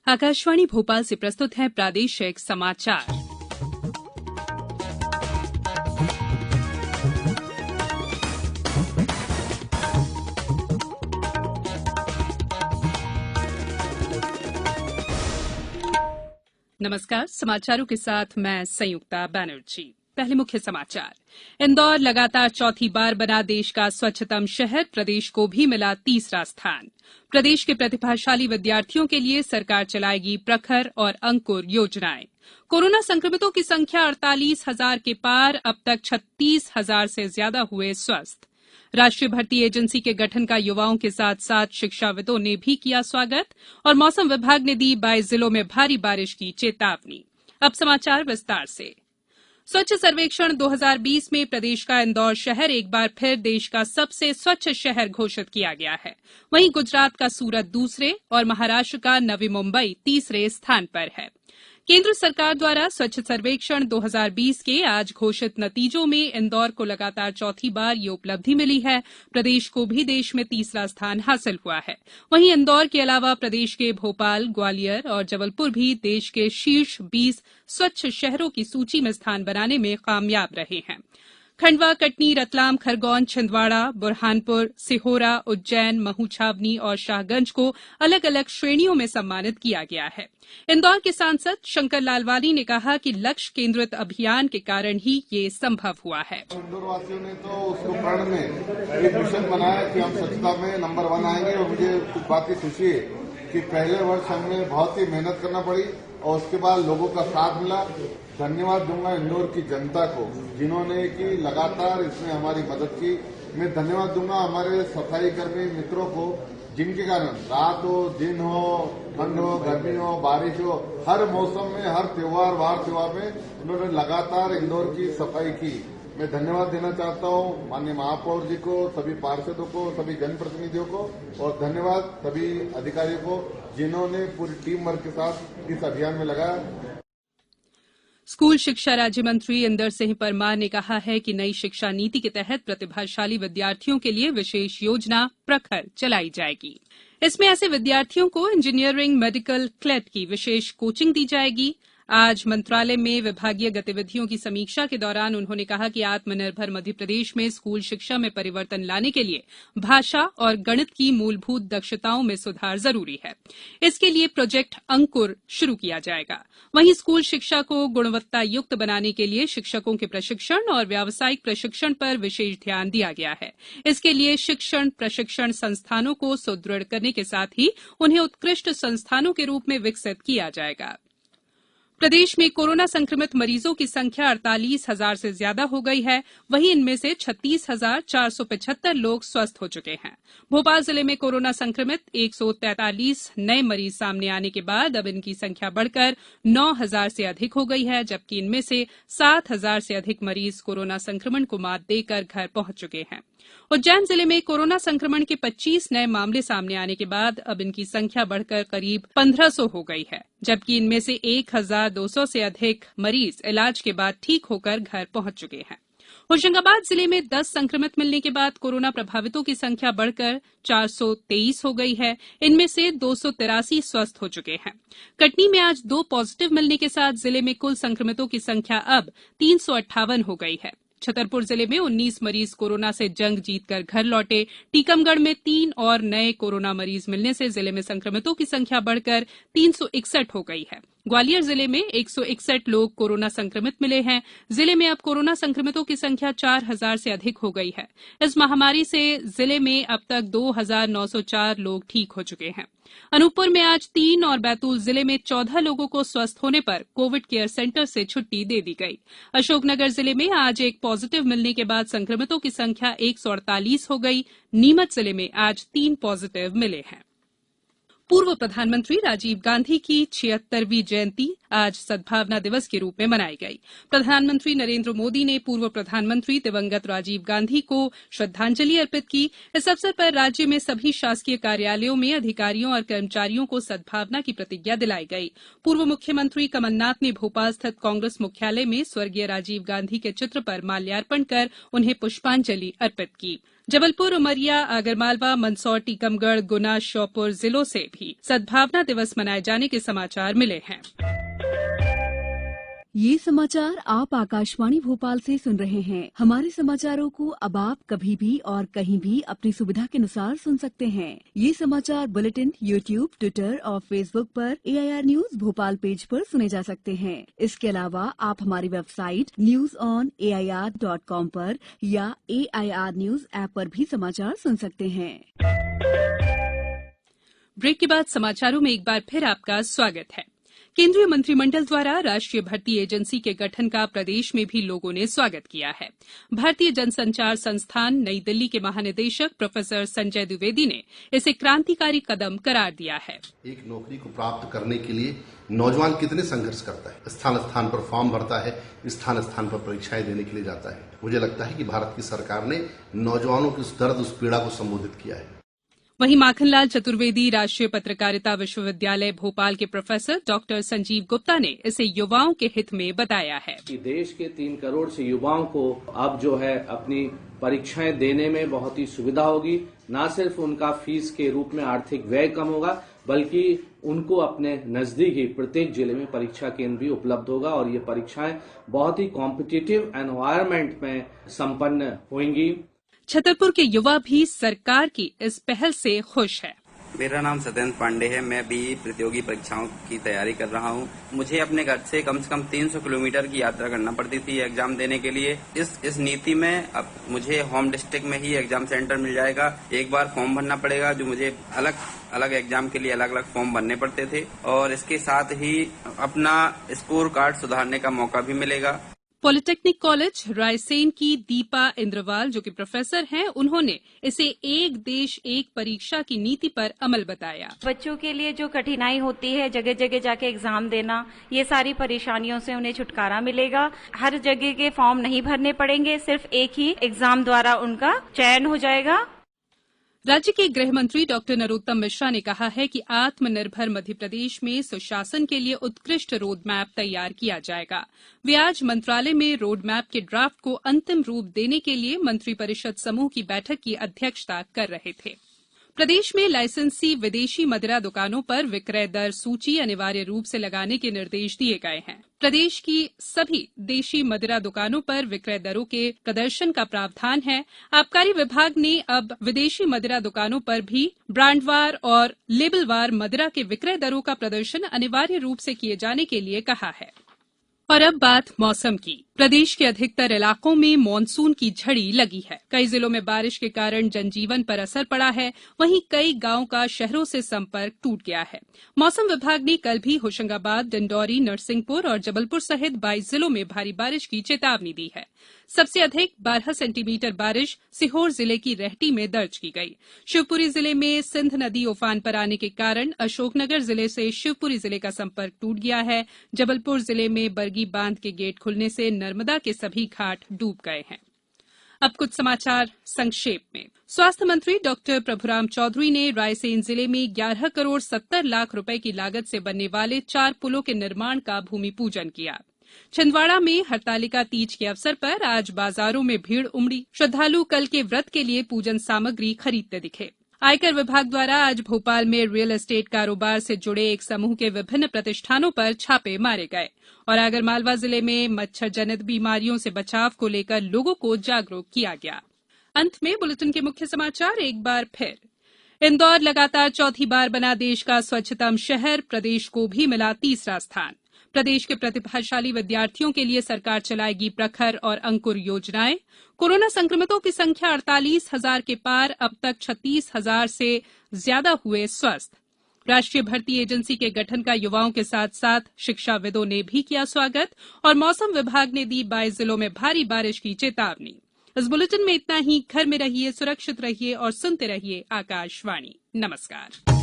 आकाशवाणी भोपाल से प्रस्तुत है प्रादेशिक समाचार। नमस्कार, समाचारों के साथ मैं संयुक्ता बनर्जी। पहले मुख्य समाचार। इंदौर लगातार चौथी बार बना देश का स्वच्छतम शहर, प्रदेश को भी मिला तीसरा स्थान। प्रदेश के प्रतिभाशाली विद्यार्थियों के लिए सरकार चलाएगी प्रखर और अंकुर योजनाएं। कोरोना संक्रमितों की संख्या 48,000 के पार, अब तक 36,000 से ज्यादा हुए स्वस्थ। राष्ट्रीय भर्ती एजेंसी के गठन का युवाओं के साथ साथ शिक्षाविदों ने भी किया स्वागत और मौसम विभाग ने दी 22 जिलों में भारी बारिश की चेतावनी। अब समाचार विस्तार से। स्वच्छ सर्वेक्षण 2020 में प्रदेश का इंदौर शहर एक बार फिर देश का सबसे स्वच्छ शहर घोषित किया गया है। वहीं गुजरात का सूरत दूसरे और महाराष्ट्र का नवी मुंबई तीसरे स्थान पर है। केंद्र सरकार द्वारा स्वच्छ सर्वेक्षण 2020 के आज घोषित नतीजों में इंदौर को लगातार चौथी बार ये उपलब्धि मिली है। प्रदेश को भी देश में तीसरा स्थान हासिल हुआ है। वहीं इंदौर के अलावा प्रदेश के भोपाल, ग्वालियर और जबलपुर भी देश के शीर्ष 20 स्वच्छ शहरों की सूची में स्थान बनाने में कामयाब रहे हैं। खंडवा, कटनी, रतलाम, खरगोन, छिंदवाड़ा, बुरहानपुर, सिहोरा, उज्जैन, महू छावनी और शाहगंज को अलग अलग श्रेणियों में सम्मानित किया गया है। इंदौर के सांसद शंकर लालवानी ने कहा कि लक्ष्य केंद्रित अभियान के कारण ही ये संभव हुआ है। इंदौर वासियों ने तो उसको प्रण में एक मिशन बनाया कि हम स्वच्छता में नंबर 1 आएंगे और मुझे कुछ बात की खुशी है कि पहले वर्ष हमें बहुत ही मेहनत करना पड़ी और उसके बाद लोगों का साथ मिला। धन्यवाद दूंगा इंदौर की जनता को जिन्होंने कि लगातार इसमें हमारी मदद की। मैं धन्यवाद दूंगा हमारे सफाई कर्मी मित्रों को जिनके कारण रात हो, दिन हो, ठंड हो, गर्मी हो, बारिश हो, हर मौसम में, हर वार त्योहार में उन्होंने लगातार इंदौर की सफाई की। मैं धन्यवाद देना चाहता हूं माननीय महापौर जी को, सभी पार्षदों को, सभी जनप्रतिनिधियों को और धन्यवाद सभी अधिकारियों को जिन्होंने पूरी टीम वर्क के साथ इस अभियान में लगाया। स्कूल शिक्षा राज्य मंत्री इंदर सिंह परमार ने कहा है कि नई शिक्षा नीति के तहत प्रतिभाशाली विद्यार्थियों के लिए विशेष योजना प्रखर चलाई जाएगी। इसमें ऐसे विद्यार्थियों को इंजीनियरिंग, मेडिकल, क्लेट की विशेष कोचिंग दी जाएगी। आज मंत्रालय में विभागीय गतिविधियों की समीक्षा के दौरान उन्होंने कहा कि आत्मनिर्भर मध्यप्रदेश में स्कूल शिक्षा में परिवर्तन लाने के लिए भाषा और गणित की मूलभूत दक्षताओं में सुधार जरूरी है। इसके लिए प्रोजेक्ट अंकुर शुरू किया जाएगा। वहीं स्कूल शिक्षा को गुणवत्ता युक्त बनाने के लिए शिक्षकों के प्रशिक्षण और व्यावसायिक प्रशिक्षण पर विशेष ध्यान दिया गया है। इसके लिए शिक्षण प्रशिक्षण संस्थानों को सुदृढ़ करने के साथ ही उन्हें उत्कृष्ट संस्थानों के रूप में विकसित किया जाएगा। प्रदेश में कोरोना संक्रमित मरीजों की संख्या 48,000 से ज्यादा हो गई है। वहीं इनमें से 36,475 लोग स्वस्थ हो चुके हैं। भोपाल जिले में कोरोना संक्रमित 143 नए मरीज सामने आने के बाद अब इनकी संख्या बढ़कर 9,000 से अधिक हो गई है, जबकि इनमें से 7,000 से अधिक मरीज कोरोना संक्रमण को मात देकर घर पहुंच चुके हैं। उज्जैन जिले में कोरोना संक्रमण के 25 नए मामले सामने आने के बाद अब इनकी संख्या बढ़कर करीब 1,500 हो गई है, जबकि इनमें से 1,200 से अधिक मरीज इलाज के बाद ठीक होकर घर पहुंच चुके हैं। होशंगाबाद जिले में 10 संक्रमित मिलने के बाद कोरोना प्रभावितों की संख्या बढ़कर 423 हो गई है। इनमें से 283 स्वस्थ हो चुके हैं। कटनी में आज 2 पॉजिटिव मिलने के साथ जिले में कुल संक्रमितों की संख्या अब 358 हो गई है। छतरपुर जिले में 19 मरीज कोरोना से जंग जीतकर घर लौटे। टीकमगढ़ में 3 और नए कोरोना मरीज मिलने से जिले में संक्रमितों की संख्या बढ़कर 361 हो गई है। ग्वालियर जिले में 161 लोग कोरोना संक्रमित मिले हैं। जिले में अब कोरोना संक्रमितों की संख्या 4,000 से अधिक हो गई है। इस महामारी से जिले में अब तक 2,904 लोग ठीक हो चुके हैं। अनूपपुर में आज 3 और बैतूल जिले में 14 लोगों को स्वस्थ होने पर कोविड केयर सेंटर से छुट्टी दे दी गई। अशोकनगर जिले में आज एक पॉजिटिव मिलने के बाद संक्रमितों की संख्या 148 हो गई। नीमच जिले में आज 3 पॉजिटिव मिले हैं। पूर्व प्रधानमंत्री राजीव गांधी की 76वीं जयंती आज सद्भावना दिवस के रूप में मनाई गई। प्रधानमंत्री नरेंद्र मोदी ने पूर्व प्रधानमंत्री दिवंगत राजीव गांधी को श्रद्धांजलि अर्पित की। इस अवसर पर राज्य में सभी शासकीय कार्यालयों में अधिकारियों और कर्मचारियों को सद्भावना की प्रतिज्ञा दिलाई गई। पूर्व मुख्यमंत्री कमलनाथ ने भोपाल स्थित कांग्रेस मुख्यालय में स्वर्गीय राजीव गांधी के चित्र पर माल्यार्पण कर उन्हें पुष्पांजलि अर्पित की। जबलपुर, उमरिया, आगरमालवा, मंदसौर, टीकमगढ़, गुना, श्योपुर जिलों से भी सद्भावना दिवस मनाए जाने के समाचार मिले हैं। ये समाचार आप आकाशवाणी भोपाल से सुन रहे हैं। हमारे समाचारों को अब आप कभी भी और कहीं भी अपनी सुविधा के अनुसार सुन सकते हैं। ये समाचार बुलेटिन यूट्यूब, ट्विटर और फेसबुक पर AIR न्यूज भोपाल पेज पर सुने जा सकते हैं। इसके अलावा आप हमारी वेबसाइट newsonair.com पर या AIR न्यूज ऐप पर भी समाचार सुन सकते हैं। ब्रेक के बाद समाचारों में एक बार फिर आपका स्वागत है। केंद्रीय मंत्रिमंडल द्वारा राष्ट्रीय भर्ती एजेंसी के गठन का प्रदेश में भी लोगों ने स्वागत किया है। भारतीय जनसंचार संस्थान नई दिल्ली के महानिदेशक प्रोफेसर संजय द्विवेदी ने इसे क्रांतिकारी कदम करार दिया है। एक नौकरी को प्राप्त करने के लिए नौजवान कितने संघर्ष करता है, स्थान स्थान पर फॉर्म भरता है, स्थान स्थान पर परीक्षाएं देने के लिए जाता है। मुझे लगता है कि भारत की सरकार ने नौजवानों की उस दर्द, उस पीड़ा को संबोधित किया है। वहीं माखनलाल चतुर्वेदी राष्ट्रीय पत्रकारिता विश्वविद्यालय भोपाल के प्रोफेसर डॉक्टर संजीव गुप्ता ने इसे युवाओं के हित में बताया है कि देश के 3 करोड़ से युवाओं को अब जो है अपनी परीक्षाएं देने में बहुत ही सुविधा होगी। न सिर्फ उनका फीस के रूप में आर्थिक व्यय कम होगा, बल्कि उनको अपने नजदीक ही प्रत्येक जिले में परीक्षा केंद्र भी उपलब्ध होगा और ये परीक्षाएं बहुत ही कॉम्पिटिटिव एनवायरनमेंट में संपन्न होंगी। छतरपुर के युवा भी सरकार की इस पहल से खुश है। मेरा नाम सत्येंद्र पांडे है। मैं भी प्रतियोगी परीक्षाओं की तैयारी कर रहा हूं। मुझे अपने घर से कम 300 किलोमीटर की यात्रा करना पड़ती थी एग्जाम देने के लिए। इस नीति में अब मुझे होम डिस्ट्रिक्ट में ही एग्जाम सेंटर मिल जाएगा। एक बार फॉर्म भरना पड़ेगा, जो मुझे अलग एग्जाम के लिए अलग फॉर्म भरने पड़ते थे, और इसके साथ ही अपना स्कोर कार्ड सुधारने का मौका भी मिलेगा। पॉलिटेक्निक कॉलेज रायसेन की दीपा इंद्रवाल, जो कि प्रोफेसर हैं, उन्होंने इसे एक देश एक परीक्षा की नीति पर अमल बताया। बच्चों के लिए जो कठिनाई होती है जगह जगह जाके एग्जाम देना, ये सारी परेशानियों से उन्हें छुटकारा मिलेगा। हर जगह के फॉर्म नहीं भरने पड़ेंगे, सिर्फ एक ही एग्जाम द्वारा उनका चयन हो जाएगा। राज्य के गृह मंत्री डॉक्टर नरोत्तम मिश्रा ने कहा है कि आत्मनिर्भर मध्यप्रदेश में सुशासन के लिए उत्कृष्ट रोड मैप तैयार किया जाएगा। वे आज मंत्रालय में रोड मैप के ड्राफ्ट को अंतिम रूप देने के लिए मंत्रिपरिषद समूह की बैठक की अध्यक्षता कर रहे थे। प्रदेश में लाइसेंसी विदेशी मदिरा दुकानों पर विक्रय दर सूची अनिवार्य रूप से लगाने के निर्देश दिए गए हैं। प्रदेश की सभी देशी मदिरा दुकानों पर विक्रय दरों के प्रदर्शन का प्रावधान है। आबकारी विभाग ने अब विदेशी मदिरा दुकानों पर भी ब्रांडवार और लेबलवार मदिरा के विक्रय दरों का प्रदर्शन अनिवार्य रूप से किए जाने के लिए कहा है। और अब बात मौसम की। प्रदेश के अधिकतर इलाकों में मानसून की झड़ी लगी है। कई जिलों में बारिश के कारण जनजीवन पर असर पड़ा है। वहीं कई गांवों का शहरों से संपर्क टूट गया है। मौसम विभाग ने कल भी होशंगाबाद, डिंडौरी, नरसिंहपुर और जबलपुर सहित 22 जिलों में भारी बारिश की चेतावनी दी है। सबसे अधिक 12 सेंटीमीटर बारिश सीहोर जिले की रेहटी में दर्ज की गई। शिवपुरी जिले में सिंध नदी उफान पर आने के कारण अशोकनगर जिले से शिवपुरी जिले का संपर्क टूट गया है। जबलपुर जिले में बरगी बांध के गेट खुलने से नर्मदा के सभी घाट डूब गए हैं। अब कुछ समाचार संक्षेप में। स्वास्थ्य मंत्री डॉक्टर प्रभुराम चौधरी ने रायसेन जिले में 11 करोड़ 70 लाख रुपए की लागत से बनने वाले 4 पुलों के निर्माण का भूमि पूजन किया। छिंदवाड़ा में हरतालिका तीज के अवसर पर आज बाजारों में भीड़ उमड़ी। श्रद्धालु कल के व्रत के लिए पूजन सामग्री खरीदते दिखे। आयकर विभाग द्वारा आज भोपाल में रियल एस्टेट कारोबार से जुड़े एक समूह के विभिन्न प्रतिष्ठानों पर छापे मारे गए। और आगरमालवा जिले में मच्छर जनित बीमारियों से बचाव को लेकर लोगों को जागरूक किया गया। अंत में बुलेटिन के मुख्य समाचार एक बार फिर। इंदौर लगातार चौथी बार बना देश का स्वच्छतम शहर। प्रदेश को भी मिला तीसरा स्थान। प्रदेश के प्रतिभाशाली विद्यार्थियों के लिए सरकार चलाएगी प्रखर और अंकुर योजनाएं। कोरोना संक्रमितों की संख्या 48,000 के पार। अब तक 36,000 से ज्यादा हुए स्वस्थ। राष्ट्रीय भर्ती एजेंसी के गठन का युवाओं के साथ साथ शिक्षाविदों ने भी किया स्वागत। और मौसम विभाग ने दी 22 जिलों में भारी बारिश की चेतावनी। इस बुलेटिन में इतना ही। घर में रहिए, सुरक्षित रहिए और सुनते रहिए आकाशवाणी। नमस्कार।